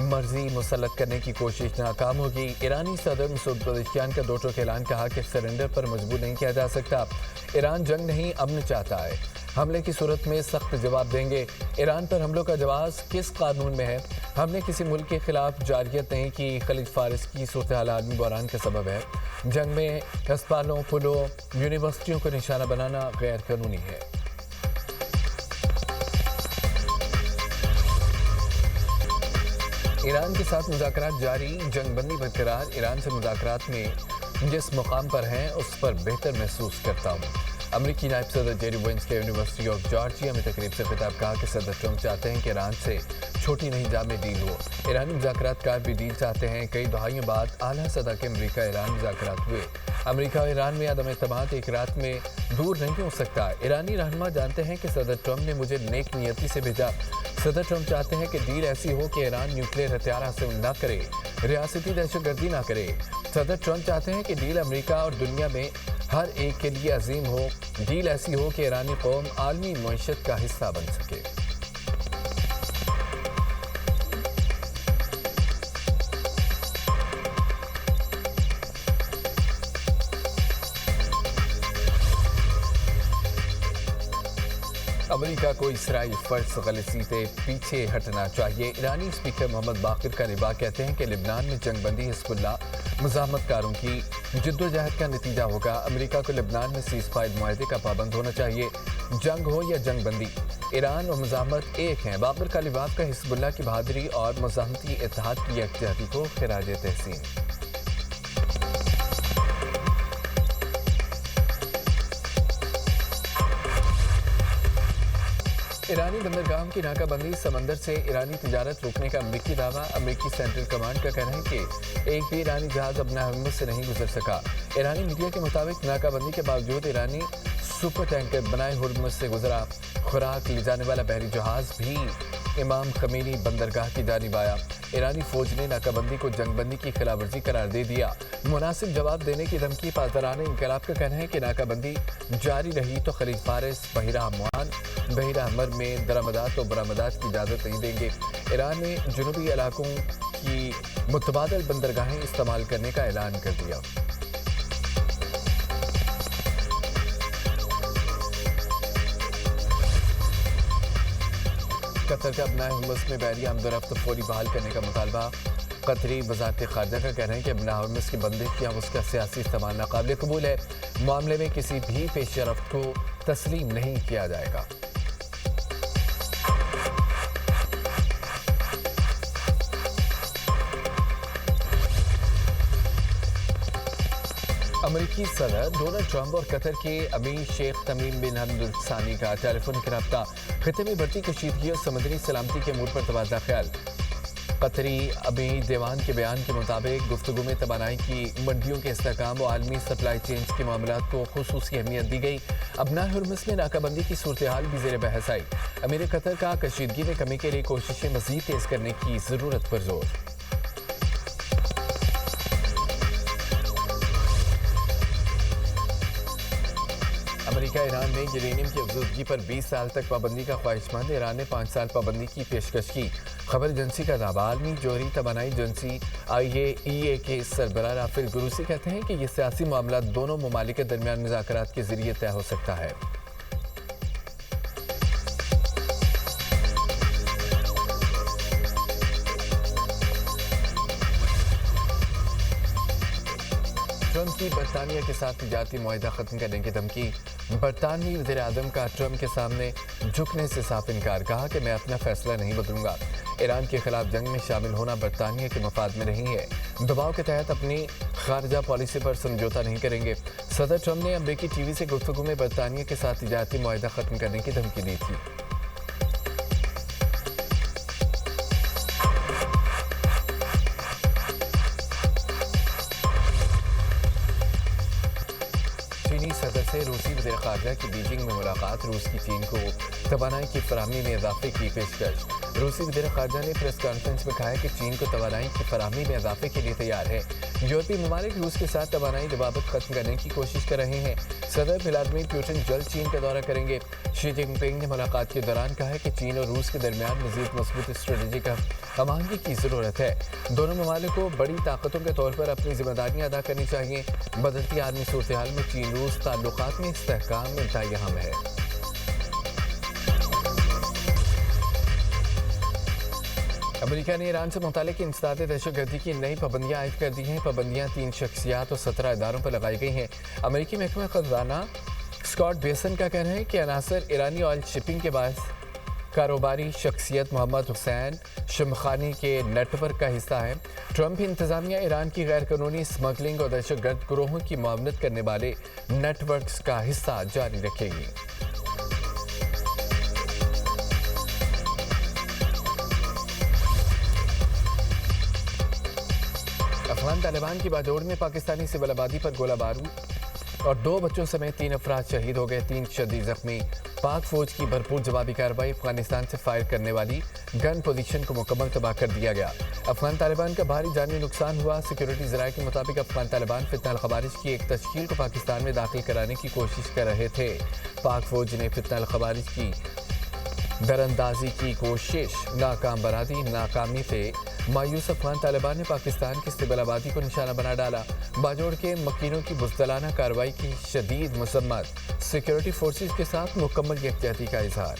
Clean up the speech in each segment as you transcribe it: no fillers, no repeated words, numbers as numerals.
مرضی مسلط کرنے کی کوشش ناکام ہوگی۔ ایرانی صدر مسعود پزشکیان کا 2 ٹوک اعلان، کہا کہ سرنڈر پر مجبور نہیں کیا جا سکتا۔ ایران جنگ نہیں امن چاہتا ہے، حملے کی صورت میں سخت جواب دیں گے۔ ایران پر حملوں کا جواز کس قانون میں ہے؟ ہم نے کسی ملک کے خلاف جارحیت نہیں کی۔ خلیج فارس کی صورتحال عالمی بحران کا سبب ہے۔ جنگ میں ہسپتالوں، پلوں، یونیورسٹیوں کو نشانہ بنانا غیر قانونی ہے۔ ایران کے ساتھ مذاکرات جاری، جنگ بندی برقرار۔ ایران سے مذاکرات میں جس مقام پر ہیں اس پر بہتر محسوس کرتا ہوں۔ امریکی نائب صدر جیری وینس کے یونیورسٹی آف جارجیا میں تقریب سے خطاب، کہا کہ صدر ٹرمپ چاہتے ہیں کہ ایران سے چھوٹی نہیں جامع ڈیل ہو۔ ایرانی مذاکرات کار بھی ڈیل چاہتے ہیں۔ کئی دہائیوں بعد اعلیٰ سطح کے امریکہ ایران مذاکرات ہوئے۔ امریکہ اور ایران میں عدم اعتماد ایک رات میں دور نہیں ہو سکتا۔ ایرانی رہنما جانتے ہیں کہ صدر ٹرمپ نے مجھے نیک نیتی سے بھیجا۔ صدر ٹرمپ چاہتے ہیں کہ ڈیل ایسی ہو کہ ایران نیوکلیئر ہتھیار حاصل نہ کرے، ریاستی دہشت گردی نہ کرے۔ صدر ٹرمپ چاہتے ہیں کہ ڈیل امریکہ اور دنیا میں ہر ایک کے لیے عظیم ہو۔ ڈیل ایسی ہو کہ ایرانی قوم عالمی معیشت کا حصہ بن سکے۔ امریکہ کو اسرائیل فرض غلطی سے پیچھے ہٹنا چاہیے۔ ایرانی اسپیکر محمد باقر کالباغ کہتے ہیں کہ لبنان میں جنگ بندی حزب اللہ مزاحمت کاروں کی جدوجہد کا نتیجہ ہوگا۔ امریکہ کو لبنان میں سیز فائر معاہدے کا پابند ہونا چاہیے، جنگ ہو یا جنگ بندی۔ ایران اور مزاحمت ایک ہیں۔ باقر کالباغ کا حزب اللہ کی بہادری اور مزاحمتی اتحاد کی یکجہتی کو خراج تحسین۔ ایرانی بندرگاہوں کی ناکہ بندی، سمندر سے ایرانی تجارت روکنے کا امریکی دعویٰ۔ امریکی سینٹرل کمانڈ کا کہنا ہے کہ ایک بھی ایرانی جہاز اب ہرمز سے نہیں گزر سکا۔ ایرانی میڈیا کے مطابق ناکہ بندی کے باوجود ایرانی سپر ٹینکر بنائے ہرمز سے گزرا۔ خوراک لے جانے والا بحری جہاز بھی امام خمینی بندرگاہ کی جانب آیا۔ ایرانی فوج نے ناکہ بندی کو جنگ بندی کی خلاف ورزی قرار دے دیا۔ مناسب جواب دینے کی دھمکی۔ پاسداران انقلاب کا کہنا ہے کہ ناکہ بندی جاری رہی تو خلیج فارس، بحیرہ عمان، بحیرہ احمر میں درآمدات و برآمدات کی اجازت نہیں دیں گے۔ ایران نے جنوبی علاقوں کی متبادل بندرگاہیں استعمال کرنے کا اعلان کر دیا۔ قطر کا ابنائے ہرمز میں بحری آمد و رفت فوری بحال کرنے کا مطالبہ۔ قطری وزارت خارجہ کا کہنا ہے کہ ابنائے ہرمز کی بندش یا اس کا سیاسی استعمال ناقابل قبول ہے۔ معاملے میں کسی بھی پیش رفت کو تسلیم نہیں کیا جائے گا۔ امریکی صدر ڈونلڈ ٹرمپ اور قطر کے امیر شیخ تمیم بن حمد الثانی کا ٹیلی فونک رابطہ۔ خطے میں بڑھتی کشیدگی اور سمندری سلامتی کے امور پر تبادلہ خیال۔ قطری امیر دیوان کے بیان کے مطابق گفتگو میں توانائی کی منڈیوں کے استحکام و عالمی سپلائی چینز کے معاملات کو خصوصی اہمیت دی گئی۔ ابنائے ہرمز میں ناکہ بندی کی صورتحال بھی زیر بحث آئی۔ امیر قطر کا کشیدگی میں کمی کے لیے کوششیں مزید تیز کرنے کی ضرورت پر زور۔ امریکہ ایران میں یورینیم کی افزودگی پر 20 سال تک پابندی کا خواہش مند۔ ایران نے 5 سال پابندی کی پیشکش کی۔ خبر ایجنسی کا دعویٰ۔ عالمی جوہری توانائی ایجنسی IAEA کے سربراہ رافیل گروسی کہتے ہیں کہ یہ سیاسی معاملات دونوں ممالک کے درمیان مذاکرات کے ذریعے طے ہو سکتا ہے۔ ٹرمپ کی برطانیہ کے ساتھ تجارتی معاہدہ ختم کرنے کی دھمکی۔ برطانوی وزیر اعظم کا ٹرمپ کے سامنے جھکنے سے صاف انکار، کہا کہ میں اپنا فیصلہ نہیں بدلوں گا۔ ایران کے خلاف جنگ میں شامل ہونا برطانیہ کے مفاد میں نہیں ہے۔ دباؤ کے تحت اپنی خارجہ پالیسی پر سمجھوتا نہیں کریں گے۔ صدر ٹرمپ نے امریکی ٹی وی سے گفتگو میں برطانیہ کے ساتھ تجارتی معاہدہ ختم کرنے کی دھمکی دی تھی۔ چینی صدر سے روسی وزیر خارجہ کی بیجنگ میں ملاقات، روس کی چین کو توانائی کی فراہمی میں اضافے کی پیشکش۔ روسی وزیر خارجہ نے پریس کانفرنس میں کہا کہ چین کو توانائی کی فراہمی میں اضافے کے لیے تیار ہے۔ یورپی ممالک روس کے ساتھ توانائی روابط ختم کرنے کی کوشش کر رہے ہیں۔ صدر ولادیمیر پوٹن جلد چین کا دورہ کریں گے۔ شی جن پنگ نے ملاقات کے دوران کہا کہ چین اور روس کے درمیان مزید مضبوط اسٹریٹجک ہم آہنگی کی ضرورت ہے۔ دونوں ممالک کو بڑی طاقتوں کے طور پر اپنی ذمہ داریاں ادا کرنی چاہیے۔ بدلتی عالمی صورتحال میں چین روس تعلقات میں استحکام انتہائی اہم ہے۔ امریکہ نے ایران سے متعلق انسداد دہشت گردی کی نئی پابندیاں عائد کر دی ہیں۔ پابندیاں 3 شخصیات اور 17 اداروں پر لگائی گئی ہیں۔ امریکی محکمہ خزانہ اسکاٹ بیسن کا کہنا ہے کہ عناصر ایرانی آئل شپنگ کے باعث کاروباری شخصیت محمد حسین شمخانی کے نیٹ ورک کا حصہ ہے۔ ٹرمپ انتظامیہ ایران کی غیر قانونی اسمگلنگ اور دہشت گرد گروہوں کی معاونت کرنے والے نیٹ ورکس کا حصہ جاری رکھے گی۔ افغان طالبان کی بادوڑ میں پاکستانی سول آبادی پر گولہ بارود اور 2 بچوں سمیت 3 افراد شہید ہو گئے، 3 شدید زخمی۔ پاک فوج کی بھرپور جوابی کارروائی، افغانستان سے فائر کرنے والی گن پوزیشن کو مکمل تباہ کر دیا گیا۔ افغان طالبان کا بھاری جانی نقصان ہوا۔ سیکیورٹی ذرائع کے مطابق افغان طالبان فتنہ الخوارج کی ایک تشکیل کو پاکستان میں داخل کرانے کی کوشش کر رہے تھے۔ پاک فوج نے فتنہ الخوارج کی دراندازی کی کوشش ناکام بنا دی۔ ناکامی سے مایوس افغان طالبان نے پاکستان کی سول آبادی کو نشانہ بنا ڈالا۔ باجوڑ کے مکینوں کی بزدلانہ کارروائی کی شدید مذمت، سیکیورٹی فورسز کے ساتھ مکمل یکجہتی کا اظہار۔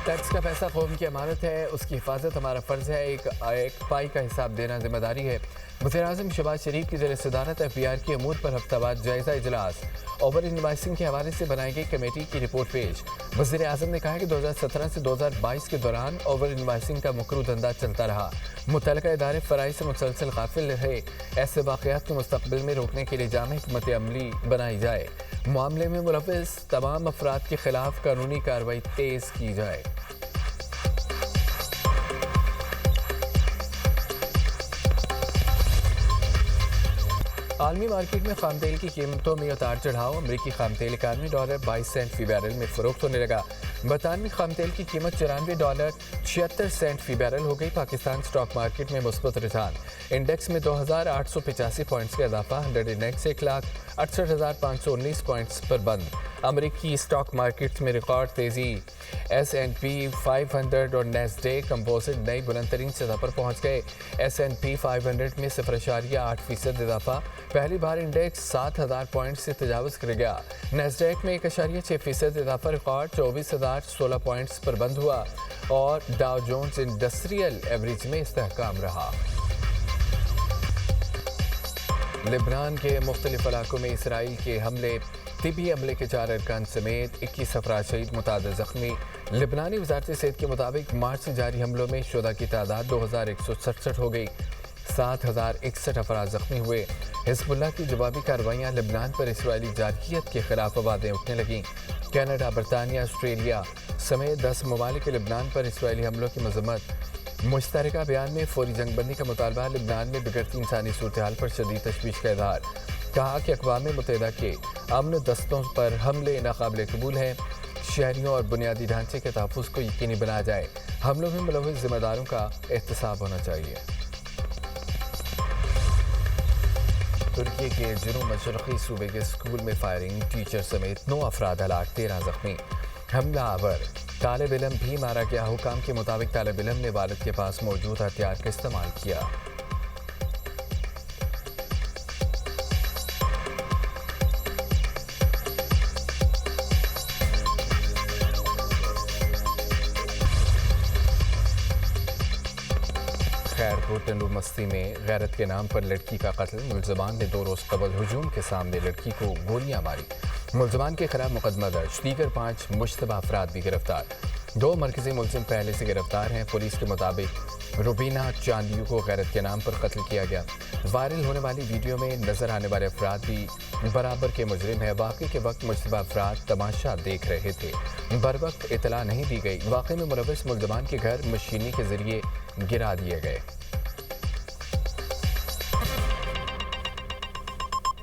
ٹیکس کا پیسہ قوم کی امانت ہے، اس کی حفاظت ہمارا فرض ہے، ایک پائی کا حساب دینا ذمہ داری ہے۔ وزیراعظم شہباز شریف کی زیر صدارت FBR کے امور پر ہفتہ وار جائزہ اجلاس، اوور انوائسنگ کے حوالے سے بنائی گئی کمیٹی کی رپورٹ پیش۔ وزیر اعظم نے کہا کہ 2017 سے 2022 کے دوران اوور انوائسنگ کا مکروہ دھندا چلتا رہا۔ متعلقہ ادارے فرائض سے مسلسل غافل رہے۔ ایسے واقعات کو مستقبل میں روکنے کے لیے جامع حکمت عملی بنائی جائے۔ معاملے میں ملوث تمام افراد کے خلاف قانونی کارروائی تیز کی جائے۔ عالمی مارکیٹ میں خام تیل کی قیمتوں میں اتار چڑھاؤ۔ امریکی خام تیل $91.22 فی بیرل میں فروخت ہونے لگا۔ برطانوی خام تیل کی قیمت $94.76 فی بیرل ہو گئی۔ پاکستان سٹاک مارکیٹ میں مثبت رجحان، انڈیکس میں 2885 پوائنٹس کا اضافہ، 100 انڈیکس 1,68,519 پوائنٹس پر بند۔ امریکی سٹاک مارکیٹ میں ریکارڈ تیزی، S&P 500 اور نیسڈیک کمپوزٹ نئی بلند ترین سطح پر پہنچ گئے۔ S&P 500 میں 0.8% اضافہ، پہلی بار انڈیکس 7,000 پوائنٹ سے تجاوز کر گیا۔ نیسڈیک میں 1.6% اضافہ، ریکارڈ 24,016 پوائنٹس پر بند ہوا اور ڈاؤ جونز انڈسٹریل ایوریج میں استحکام رہا۔ لبنان کے مختلف علاقوں میں اسرائیل کے حملے، طبی عملے کے 4 ارکان سمیت 21 افراد شہید، متعدد زخمی۔ لبنانی وزارت صحت کے مطابق مارچ سے جاری حملوں میں شہداء کی تعداد 2,167 ہو گئی، 7,061 افراد زخمی ہوئے۔ حزب اللہ کی جوابی کارروائیاں لبنان پر اسرائیلی جارحیت کے خلاف آوازیں اٹھنے لگیں۔ کینیڈا، برطانیہ، آسٹریلیا سمیت 10 ممالک لبنان پر اسرائیلی حملوں کی مذمت۔ مشترکہ بیان میں فوری جنگ بندی کا مطالبہ، لبنان میں بگڑتی انسانی صورتحال پر شدید تشویش کا اظہار۔ کہا کہ اقوام متحدہ کے امن دستوں پر حملے ناقابل قبول ہیں، شہریوں اور بنیادی ڈھانچے کے تحفظ کو یقینی بنایا جائے، حملوں میں ملوث ذمہ داروں کا احتساب ہونا چاہیے۔ ترکی کے جنوب مشرقی صوبے کے اسکول میں فائرنگ، ٹیچر سمیت 9 افراد ہلاک، 13 زخمی۔ حملہ آور، طالب علم بھی مارا گیا۔ حکام کے مطابق طالب علم نے والد کے پاس موجود ہتھیار کا استعمال کیا۔ خیرپور ٹنڈو مستی میں غیرت کے نام پر لڑکی کا قتل، ملزمان نے 2 روز قبل ہجوم کے سامنے لڑکی کو گولیاں ماری۔ ملزمان کے خلاف مقدمہ درج، دیگر 5 مشتبہ افراد بھی گرفتار۔ 2 مرکزی ملزم پہلے سے گرفتار ہیں۔ پولیس کے مطابق روبینہ چاندیو کو غیرت کے نام پر قتل کیا گیا۔ وائرل ہونے والی ویڈیو میں نظر آنے والے افراد بھی برابر کے مجرم ہیں۔ واقعے کے وقت مشتبہ افراد تماشا دیکھ رہے تھے، بروقت اطلاع نہیں دی گئی۔ واقعے میں ملوث ملزمان کے گھر مشینی کے ذریعے گرا دیے گئے۔